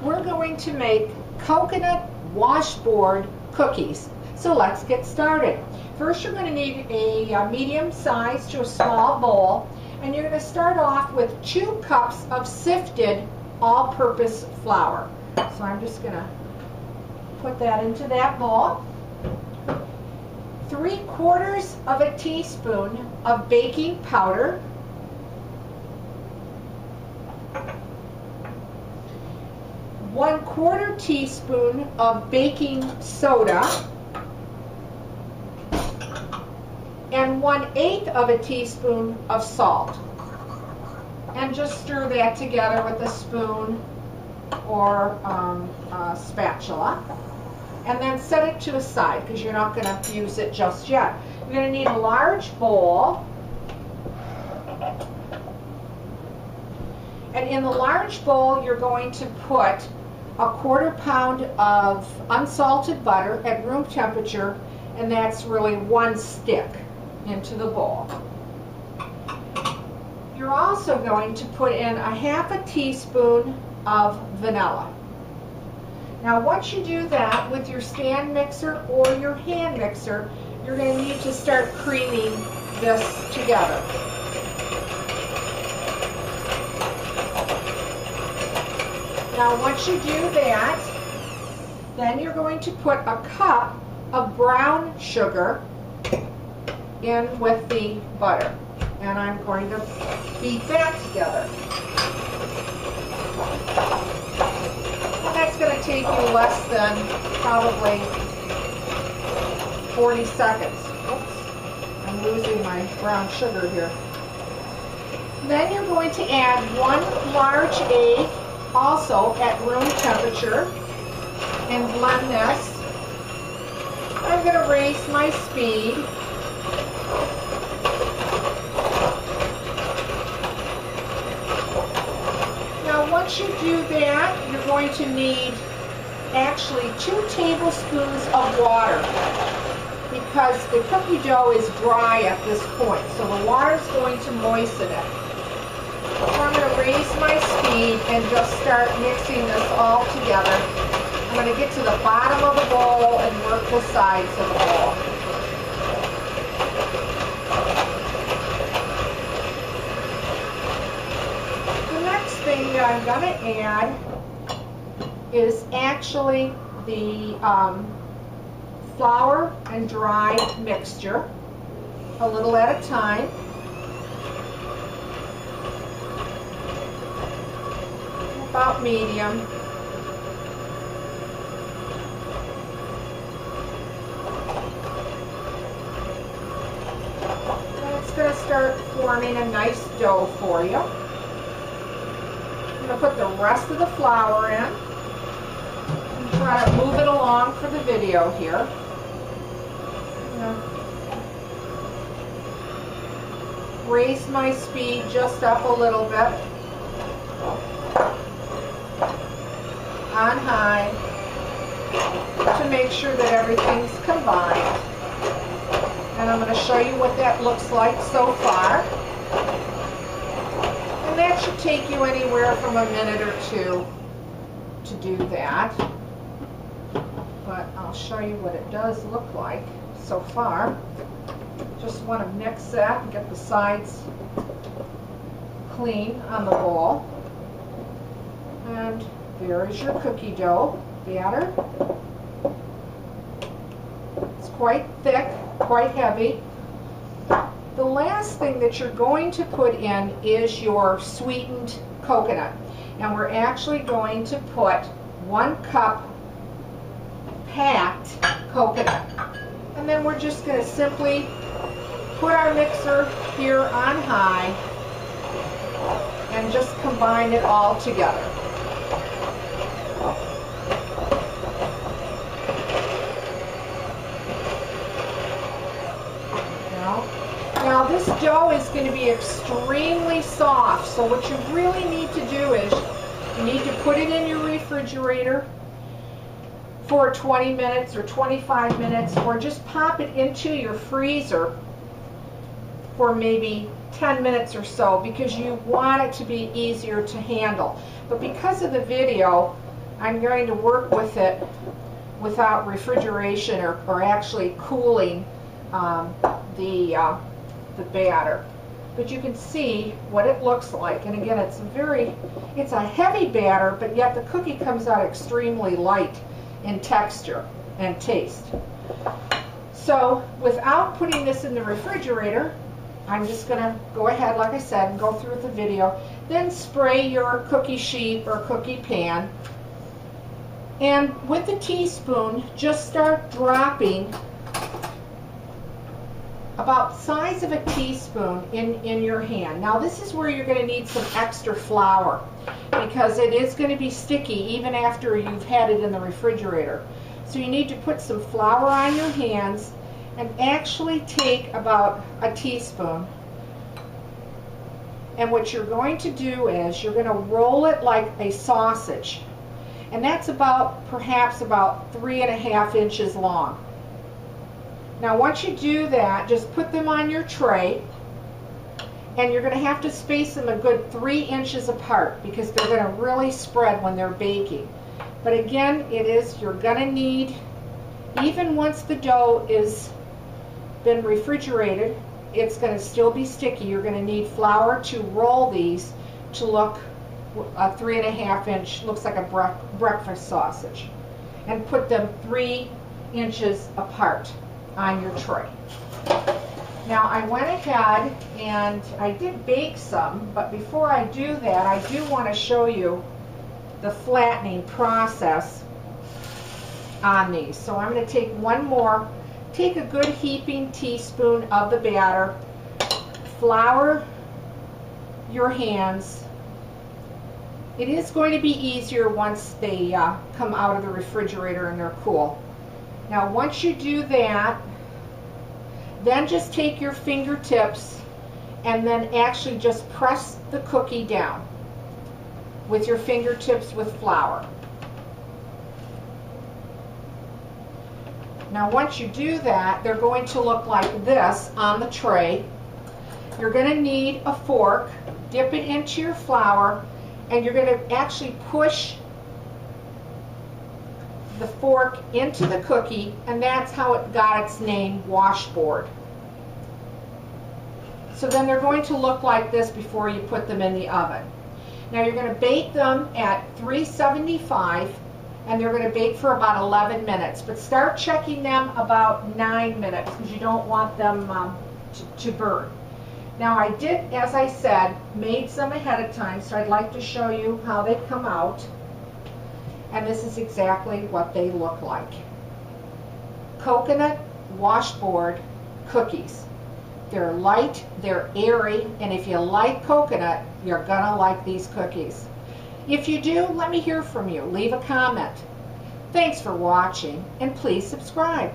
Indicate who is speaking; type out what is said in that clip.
Speaker 1: we're going to make coconut washboard cookies. So let's get started. First, you're going to need a medium size to a small bowl, and you're going to start off with 2 cups of sifted all-purpose flour. So I'm just going to put that into that bowl. 3/4 of a teaspoon of baking powder. 1/4 teaspoon of baking soda, and 1/8 of a teaspoon of salt. And just stir that together with a spoon or a spatula. And then set it to the side because you're not going to use it just yet. You're going to need a large bowl. And in the large bowl, you're going to put 1/4 pound of unsalted butter at room temperature, and that's really 1 stick into the bowl. You're also going to put in 1/2 teaspoon of vanilla. Now once you do that with your stand mixer or your hand mixer, you're going to need to start creaming this together. Now once you do that, then you're going to put 1 cup of brown sugar in with the butter. And I'm going to beat that together. And that's going to take you less than probably 40 seconds. Oops, I'm losing my brown sugar here. Then you're going to add 1 large egg, also at room temperature, and blend this. I'm going to raise my speed. Now once you do that, you're going to need actually 2 tablespoons of water because the cookie dough is dry at this point, so the water is going to moisten it. So I'm going to raise my speed and just start mixing this all together. I'm going to get to the bottom of the bowl and work the sides of the bowl. The next thing that I'm going to add is actually the flour and dry mixture, a little at a time. About medium. And it's going to start forming a nice dough for you. I'm going to put the rest of the flour in and try to move it along for the video here. Raise my speed just up a little bit. On high to make sure that everything's combined. And I'm going to show you what that looks like so far. And that should take you anywhere from a minute or 2 to do that. But I'll show you what it does look like so far. Just want to mix that and get the sides clean on the bowl. And there is your cookie dough batter. It's quite thick, quite heavy. The last thing that you're going to put in is your sweetened coconut. And we're actually going to put 1 cup packed coconut. And then we're just going to simply put our mixer here on high and just combine it all together. Now this dough is going to be extremely soft, so what you really need to do is you need to put it in your refrigerator for 20 minutes or 25 minutes, or just pop it into your freezer for maybe 10 minutes or so, because you want it to be easier to handle. But because of the video, I'm going to work with it without refrigeration or actually cooling the batter. But you can see what it looks like. And again, it's a heavy batter, but yet the cookie comes out extremely light in texture and taste. So without putting this in the refrigerator, I'm just going to go ahead, like I said, and go through the video. Then spray your cookie sheet or cookie pan. And with the teaspoon, just start dropping about the size of a teaspoon in your hand. Now this is where you're going to need some extra flour because it is going to be sticky even after you've had it in the refrigerator. So you need to put some flour on your hands and actually take about a teaspoon. And what you're going to do is you're going to roll it like a sausage. And that's perhaps about 3.5 inches long. Now once you do that, just put them on your tray, and you're going to have to space them a good 3 inches apart because they're going to really spread when they're baking. But again, you're going to need, even once the dough is been refrigerated, it's going to still be sticky. You're going to need flour to roll these to look a 3.5 inch, looks like a breakfast sausage, and put them 3 inches apart on your tray. Now I went ahead and I did bake some, but before I do that, I do want to show you the flattening process on these. So I'm going to take a good heaping teaspoon of the batter, flour your hands. It is going to be easier once they come out of the refrigerator and they're cool. Now once you do that, then just take your fingertips and then actually just press the cookie down with your fingertips with flour. Now once you do that, they're going to look like this on the tray. You're going to need a fork, dip it into your flour, and you're going to actually push the fork into the cookie, and that's how it got its name, washboard. So then they're going to look like this before you put them in the oven. Now you're going to bake them at 375, and they're going to bake for about 11 minutes. But start checking them about 9 minutes because you don't want them to burn. Now I did, as I said, made some ahead of time, so I'd like to show you how they come out. And this is exactly what they look like. Coconut washboard cookies. They're light, they're airy, and if you like coconut, you're gonna like these cookies. If you do, let me hear from you. Leave a comment. Thanks for watching, and please subscribe.